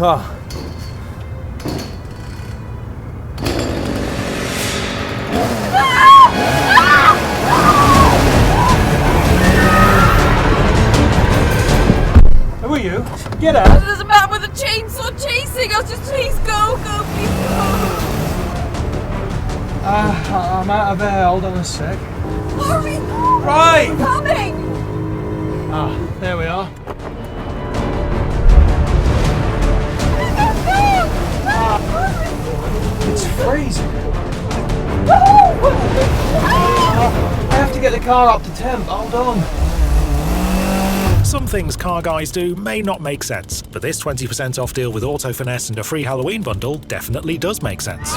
car. Who are you? Get out! There's a man with a chainsaw chasing us. Just please go, please go. I'm out of air. Hold on a sec. Hurry! Right! We're coming! There we are. It's freezing. I have to get the car up to temp. Hold on. Some things car guys do may not make sense, but this 20% off deal with AutoFinesse and a free Halloween bundle definitely does make sense.